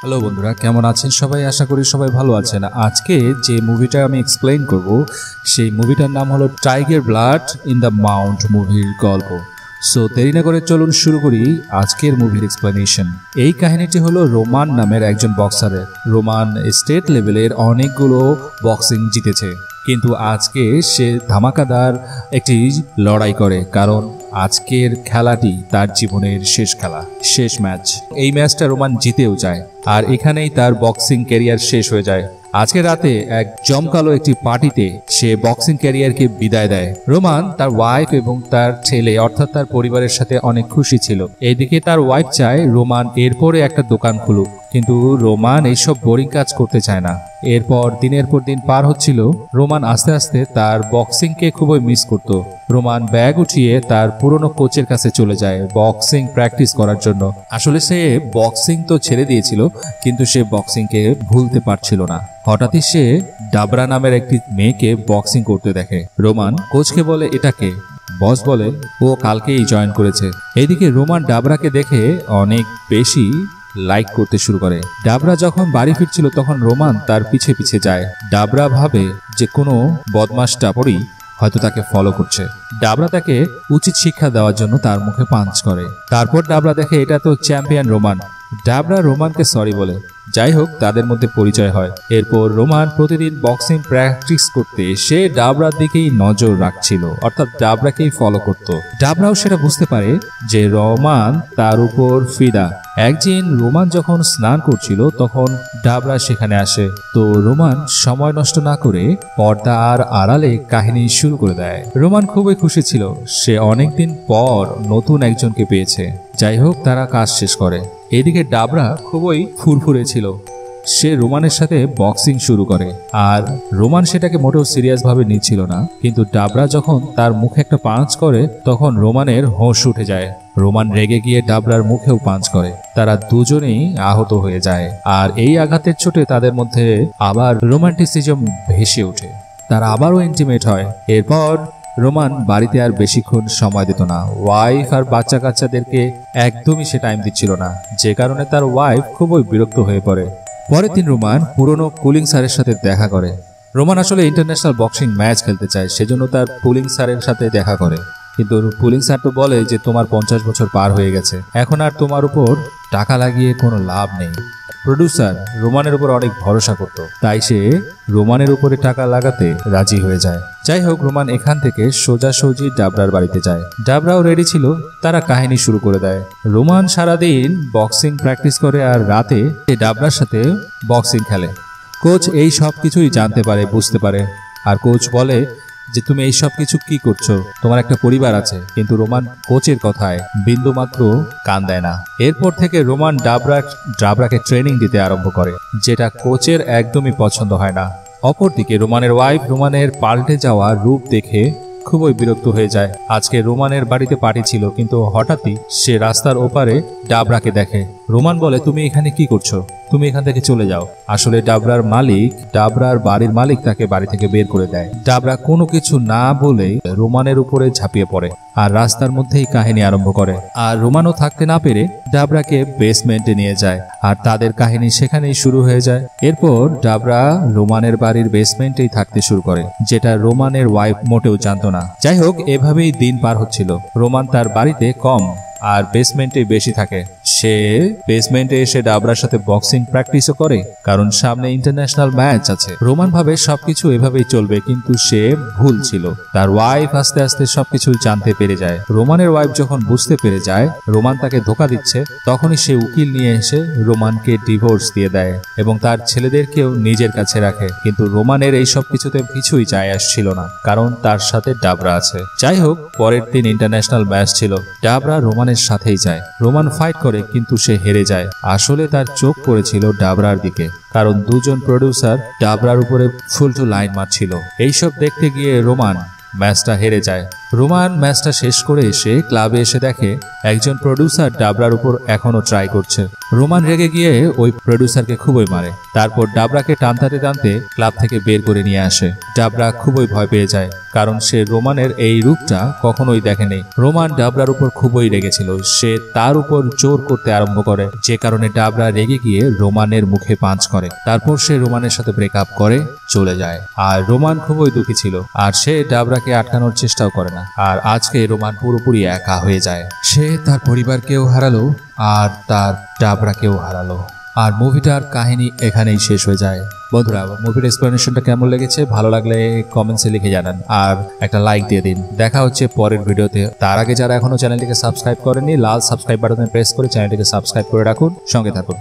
Hello বন্ধুরা, কেমন আছেন সবাই? আশা করি সবাই ভালো আছেন। আজকে যে মুভিটা আমি এক্সপ্লেইন করব সেই মুভিটার নাম হলো tiger blood in the Mount মুভির গল্প। সো দেরি না করে চলুন শুরু করি আজকের মুভির এক্সপ্লেনেশন। এই কাহিনীটি হলো রোমান নামের একজন বক্সারের। রোমান স্টেট লেভেলের অনেকগুলো বক্সিং জিতেছে, কিন্তু আজকে সে ধামাকাদার একটি লড়াই করে, কারণ আজকের খেলাটি তার জীবনের শেষ খেলা, শেষ ম্যাচ। এই ম্যাচটা রোমান জিতেও যায়, আর এখানেই তার বক্সিং ক্যারিয়ার শেষ হয়ে যায়। আজকে রাতে এক জমকালো একটি পার্টিতে সে বক্সিং ক্যারিয়ারকে বিদায় দেয়। রোমান তার ওয়াইফ এবং তার ছেলে অর্থাৎ তার পরিবারের সাথে অনেক খুশি ছিল। এইদিকে তার ওয়াইফ চায় রোমান এরপরে একটা দোকান খুলুক, কিন্তু রোমান এইসব বোরিং কাজ করতে চায় না। এরপর দিনের পর দিন পার হচ্ছিল। রোমান আস্তে আস্তে তার বক্সিংকে খুবই মিস করত। রোমান ব্যাগ উঠিয়ে তার পুরনো কোচের কাছে চলে যায় বক্সিং প্র্যাকটিস করার জন্য। আসলে সে বক্সিং তো ছেড়ে দিয়েছিল, কিন্তু সে বক্সিংকে ভুলতে পারছিল না। হঠাৎই সে ডাবরা নামের একটি মেয়েকে বক্সিং করতে দেখে। রোমান কোচকে বলে, এটাকে? বস বলে, ও কালকেই জয়েন করেছে। এইদিকে রোমান ডাবরাকে দেখে অনেক বেশি লাইক করতে শুরু করে। ডাবরা যখন বাড়ি ফিরছিল তখন রোমান তার পিছে পিছে যায়। ডাবরা ভাবে যে কোনো বদমাশ টাপরি হয়তো তাকে ফলো করছে। ডাবরা তাকে উচিত শিক্ষা দেওয়ার জন্য তার মুখে পাঞ্চ করে। তারপর ডাবরা দেখে এটা তো চ্যাম্পিয়ন রোমান। ডাবরা রোমানকে সরি বলে। যাই হোক, তাদের মধ্যে পরিচয় হয়। এরপর রোমান প্রতিদিন বক্সিং প্র্যাকটিস করতে সে ডাবরার দিকেই নজর রাখছিল, অর্থাৎ ডাবরাকেই ফলো করত। ডাবরাও সেটা বুঝতে পারে যে রোমান তার উপর ফিদা। একদিন রোমান যখন স্নান করছিল তখন ডাবরা সেখানে আসে। তো রোমান সময় নষ্ট না করে পর্দার আড়ালে কাহিনী শুরু করে দেয়। রোমান খুবই খুশি ছিল, সে অনেকদিন পর নতুন একজনকে পেয়েছে। যাই হোক, তারা কাজ শেষ করে। এদিকে ডাবরা খুবই ফুরফুরে ছিল। সে রোমানের সাথে বক্সিং শুরু করে, আর রোমান সেটাকে মোটেও সিরিয়াস ভাবে নিচ্ছিল না। কিন্তু ডাবরা যখন তার মুখে একটা পাঞ্চ করে তখন রোমানের হোশ উঠে যায়। রোমান রেগে গিয়ে ডাবরার মুখেও পাঞ্চ করে। তারা দুজনেই আহত হয়ে যায়, আর এই আঘাতের চোটে তাদের মধ্যে আবার রোমান্টিসিজম ভেসে ওঠে। তারা আবারও ইন্টিমেট হয়। এরপর রোমান বাড়িতে আর বেশিক্ষণ সময় দিত না। ওয়াইফ আর বাচ্চা কাচ্চাদেরকে একদমই সে টাইম দিচ্ছিল না, যে কারণে তার ওয়াইফ খুবই বিরক্ত হয়ে পড়ে। পরের দিন রোমান পুরনো পুলিং স্যারের সাথে দেখা করে। রোমান আসলে ইন্টারন্যাশনাল বক্সিং ম্যাচ খেলতে চায়, সেজন্য তার পুলিং স্যারের সাথে দেখা করে। কিন্তু পুলিং স্যার তো বলে যে তোমার 50 বছর পার হয়ে গেছে, এখন আর তোমার উপর টাকা লাগিয়ে কোনো লাভ নেই। প্রডিউসার রোমানের উপর অনেক ভরসা করত, তাই সে রোমানের উপরে টাকা লাগাতে রাজি হয়ে যায়। যাই হোক, রোমান এখান থেকে সোজাসুজি ডাবরার বাড়িতে যায়। ডাবরাও রেডি ছিল। তারা কাহিনী শুরু করে দেয়। রোমান সারাদিন বক্সিং প্র্যাকটিস করে আর রাতে ডাবরার সাথে বক্সিং খেলে। কোচ এই সব কিছুই জানতে পারে, বুঝতে পারে। আর কোচ বলে যে তুমি এই সব কিছু কি করছো, তোমার একটা পরিবার আছে। কিন্তু রোমান কোচের কথায় বিন্দুমাত্র কান দেয় না। এরপর থেকে রোমান ডাবরাকে ট্রেনিং দিতে আরম্ভ করে, যেটা কোচের একদমই পছন্দ হয় না। অপরদিকে রোমানের ওয়াইফ রোমানের পাল্টে যাওয়া রূপ দেখে খুবই বিরক্ত হয়ে যায়। আজকে রোমানের বাড়িতে পার্টি ছিল, কিন্তু হঠাৎই সে রাস্তার ওপারে ডাবরাকে দেখে। রোমান বলে, তুমি এখানে কি করছো? তুমি এখান থেকে চলে যাও। আসলে ডাবরার বাড়ির মালিক তাকে বাড়ি থেকে বের করে দেয়। ডাবরা কোনো কিছু না বলে রোমানের উপরে ঝাঁপিয়ে পড়ে আর রাস্তার মধ্যেই কাহিনী আরম্ভ করে। আর রোমানও থাকতে না পেরে ডাবরাকে বেসমেন্টে নিয়ে যায়, আর তাদের কাহিনী সেখানেই শুরু হয়ে যায়। এরপর ডাবরা রোমানের বাড়ির বেসমেন্টেই থাকতে শুরু করে, যেটা রোমানের ওয়াইফ মোটেও জানতো না। যাই হোক, এভাবেই দিন পার হচ্ছিল। রোমান তার বাড়িতে কম আর বেসমেন্টে বেশি থাকে। সে বেসমেন্টে এসে ডাবরার সাথে বক্সিং প্র্যাকটিসও করে, কারণ সামনে ইন্টারন্যাশনাল ম্যাচ আছে। রোমান ভাবে সবকিছু এভাবেই চলবে, কিন্তু সে ভুল ছিল। তার ওয়াইফ আস্তে আস্তে সবকিছু জানতে পেরে যায়। রোমানের ওয়াইফ যখন বুঝতে পেরে যায় রোমান তাকে ধোঁকা দিচ্ছে, তখনই সে উকিল নিয়ে এসে রোমানকে ডিভোর্স দিয়ে দেয় এবং তার ছেলেদেরকেও নিজের কাছে রাখে। কিন্তু রোমানের এই সব কিছুতে কিছুই যায় আসছিল না, কারণ তার সাথে ডাবরা আছে। যাই হোক, পরের দিন ইন্টারন্যাশনাল ম্যাচ ছিল। ডাবরা রোমানের সাথেই যায়। রোমান ফাইট করে, কিন্তু সে হেরে যায়। আসলে তার চোখ পড়েছিল ডাবরার দিকে, কারণ দুজন প্রডিউসার ডাবরার উপরে ফুল টু লাইন মারছিল। এইসব দেখতে গিয়ে রোমান ম্যাচটা হেরে যায়। রোমান ম্যাচটা শেষ করে এসে ক্লাবে এসে দেখে একজন প্রডিউসার ডাবরার উপর এখনো ট্রাই করছে। রোমান রেগে গিয়ে ওই প্রডিউসারকে খুবই মারে। তারপর ডাবরাকে টানতে টানতে ক্লাব থেকে বের করে নিয়ে আসে। ডাবরা খুবই ভয় পেয়ে যায়, কারণ সে রোমানের এই রূপটা কখনোই দেখেনি। রোমান ডাবরার উপর খুবই রেগেছিল। সে তার উপর জোর করতে আরম্ভ করে, যে কারণে ডাবরা রেগে গিয়ে রোমানের মুখে পাঞ্চ করে। তারপর সে রোমানের সাথে ব্রেকআপ করে চলে যায়। আর রোমান খুবই দুঃখী ছিল, আর সে ডাবরাকে আটকানোর চেষ্টাও করে না। আর আজকে রোমান পুরোপুরি একা হয়ে যায়। সে তার পরিবারকেও হারালো আর তার ডাবরাকেও হারালো। আর মুভিটার কাহিনী এখানেই শেষ হয়ে যায়। বন্ধুরা, মুভির এক্সপ্লেনেশনটা কেমন লেগেছে ভালো লাগলে কমেন্টসে লিখে জানান আর একটা লাইক দিয়ে দিন। দেখা হচ্ছে পরের ভিডিওতে। তার আগে যারা এখনো চ্যানেলটিকে সাবস্ক্রাইব করেনি, লাল সাবস্ক্রাইব বাটনে প্রেস করে চ্যানেলটিকে সাবস্ক্রাইব করে রাখুন, সঙ্গে থাকুন।